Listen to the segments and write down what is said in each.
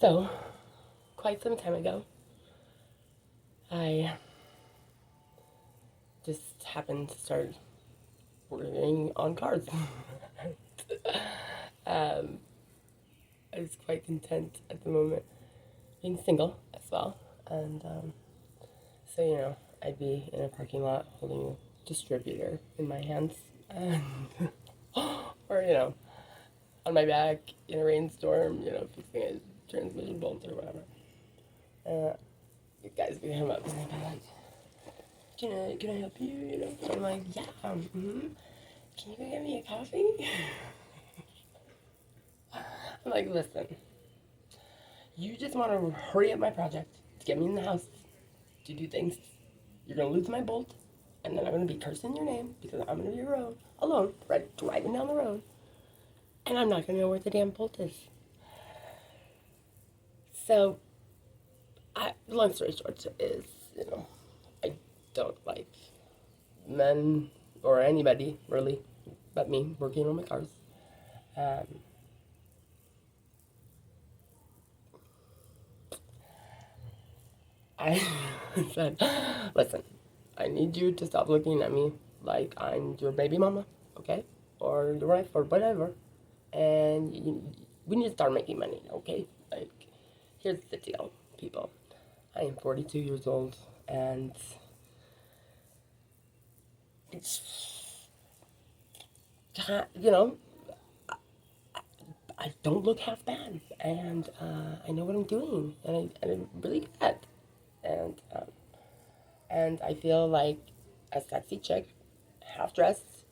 So, quite some time ago, I just happened to start working on cars. um, I was quite content at the moment being single as well. And so, I'd be in a parking lot holding a distributor in my hands. And or, on my back in a rainstorm, fixing a transmission bolt or whatever. You guys would come up and they'd be like, can I help you? So I'm like, yeah, can you go get me a coffee? I'm like, listen, you just want to hurry up my project to get me in the house to do things. You're going to lose my bolt, and then I'm going to be cursing your name because I'm going to be alone, right, driving down the road, and I'm not going to know where the damn bolt is. So, long story short is, I don't like men or anybody really but me working on my cars. I said, listen, I need you to stop looking at me like I'm your baby mama, okay? Or your wife or whatever. And we need to start making money, okay? Like, here's the deal, people. I am 42 years old, and it's, you know, I don't look half bad, and I know what I'm doing, and I'm really good. And I feel like a sexy chick, half dressed,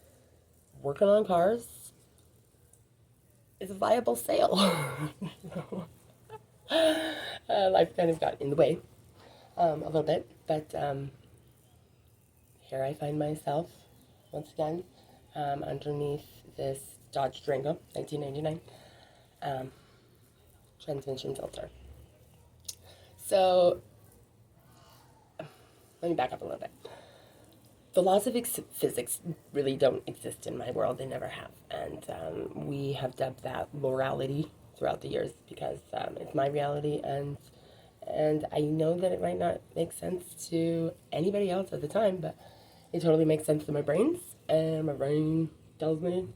working on cars, is a viable sale. Life kind of got in the way a little bit, but here I find myself once again underneath this Dodge Durango 1999 transmission filter. So let me back up a little bit. The laws of physics really don't exist in my world. They never have. And we have dubbed that Laurality throughout the years because it's my reality. And I know that it might not make sense to anybody else at the time, but it totally makes sense to my brains. And my brain tells me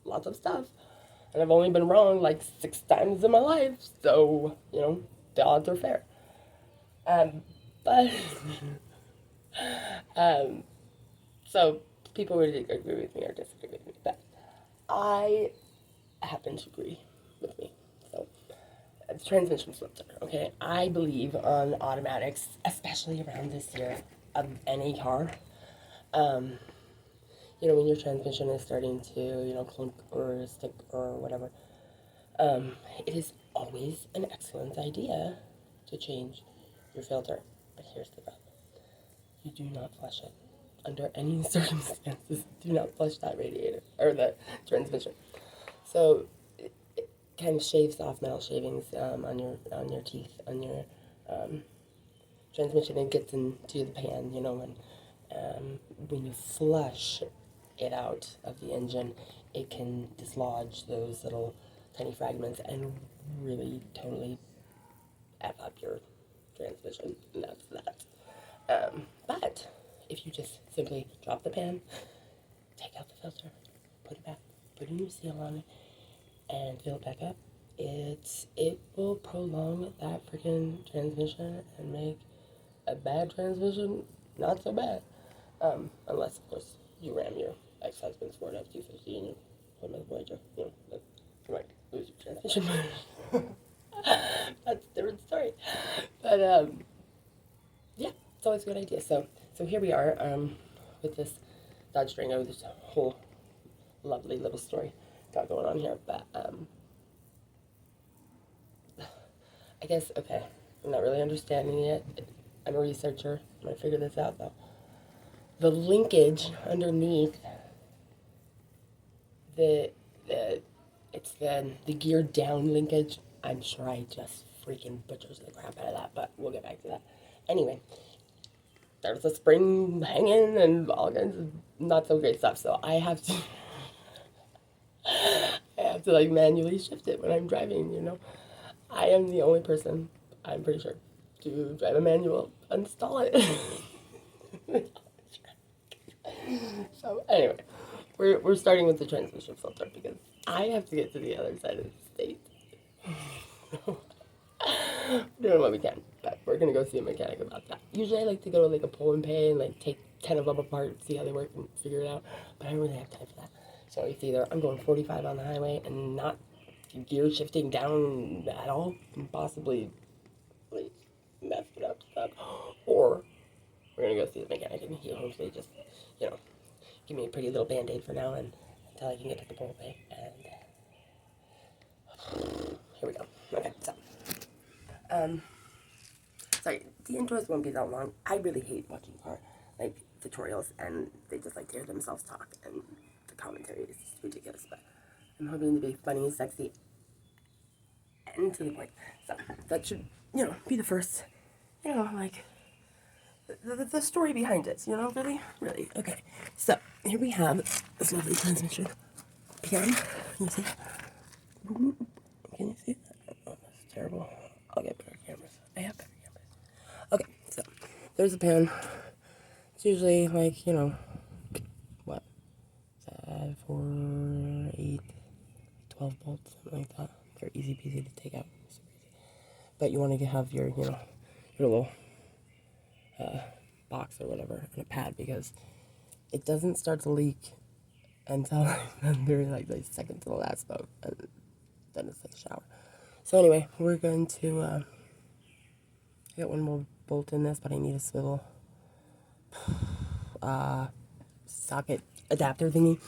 lots of stuff. And I've only been wrong like 6 times in my life. So, the odds are fair. But... So people would agree with me or disagree with me, but I happen to agree with me. So it's transmission filter, okay? I believe on automatics, especially around this year of any car. When your transmission is starting to, clunk or stick or whatever, it is always an excellent idea to change your filter. But here's the problem. You do not flush it. Under any circumstances, do not flush that radiator, or the transmission. So, it kind of shaves off metal shavings on your teeth, on your transmission. It gets into the pan, when you flush it out of the engine, it can dislodge those little tiny fragments and really totally F up your transmission, and that's that. But if you just simply drop the pan, take out the filter, put it back, put a new seal on it, and fill it back up, it will prolong that freaking transmission and make a bad transmission not so bad. Unless, of course, you ram your ex-husband's Ford F-250 and you put him in the Voyager, you might lose your transmission. That's a different story. But, yeah, it's always a good idea. So here we are with this Dodge Durango. There's a whole lovely little story got going on here. But I guess, okay, I'm not really understanding it. I'm a researcher. I'm going to figure this out, though. The linkage underneath it's the gear down linkage. I'm sure I just freaking butchers the crap out of that, but we'll get back to that. Anyway, there's a spring hanging and all kinds of not so great stuff, so I have to like manually shift it when I'm driving, I am the only person, I'm pretty sure, to drive a manual, install it. So anyway, we're starting with the transmission filter because I have to get to the other side of the state. Doing what we can, but we're gonna go see a mechanic about that. Usually I like to go to like a pull and pay and like take 10 of them apart, see how they work and figure it out, but I don't really have time for that. So it's either I'm going 45 on the highway and not gear shifting down at all and possibly like mess it up stuff, or we're gonna go see the mechanic and he'll hopefully just, you know, give me a pretty little band-aid for now and until I can get to the pull and pay. And here we go. Okay, so sorry, the intros won't be that long. I really hate watching car like tutorials and they just like hear themselves talk and the commentary is ridiculous, but I'm hoping to be funny, sexy, and to the point. So that should, you know, be the first, you know, like the story behind it, you know, really. Okay, so here we have this lovely transmission piano. Can you see? Can you see that? Oh, that's terrible. I'll get better cameras. I have better cameras. Okay, so there's a pan. It's usually like, you know, what? 4, 8, 12 bolts, something like that. They're easy peasy to take out. Super easy. But you want to have your, you know, your little box or whatever and a pad because it doesn't start to leak until like the second to the last boat, and then it's like a shower. So anyway, we're going to I got one more bolt in this, but I need a swivel socket adapter thingy.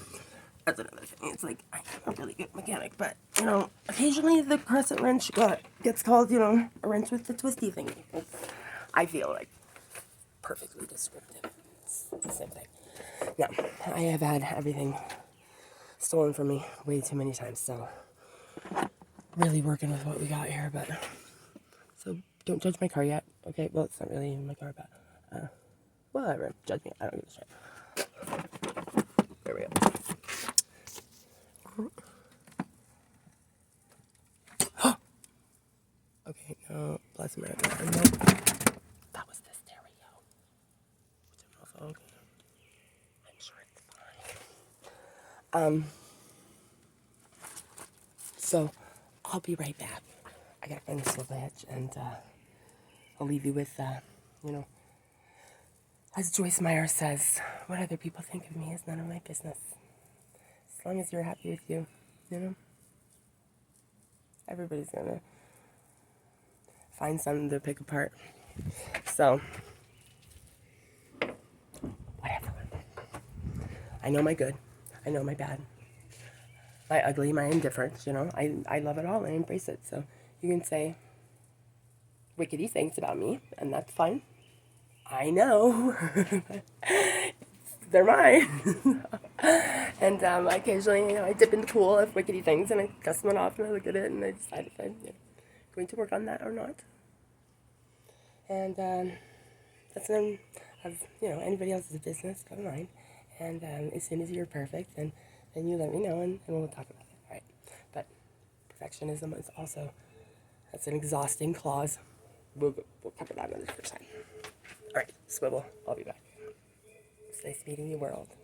That's another thing. It's like I'm a really good mechanic, but you know, occasionally the crescent wrench gets called, you know, a wrench with the twisty thingy. I feel like perfectly descriptive. It's the same thing. Now, I have had everything stolen from me way too many times, so really working with what we got here, but so don't judge my car yet, okay? Well, it's not really my car, but whatever, judge me, I don't give a shit. There we go. Okay, no, bless America. No, that was the stereo. Which I'm also okay. I'm sure it's fine. So I'll be right back. I gotta find this little edge, and I'll leave you with, you know, as Joyce Meyer says, what other people think of me is none of my business. As long as you're happy with you, you know? Everybody's gonna find something to pick apart. So, whatever. I know my good. I know my bad. My ugly, my indifference, you know? I love it all and I embrace it. So, you can say wickedy things about me, and that's fine. I know. They're mine. And occasionally, you know, I dip in the pool of wickedy things and I dust them off and I look at it and I decide if I'm going to work on that or not. And that's none of, you know, anybody else's business but mine. And as soon as you're perfect, then you let me know and we'll talk about it. All right. But perfectionism is also, that's an exhausting clause. We'll cover that another time. All right, swivel. I'll be back. It's nice meeting you, world.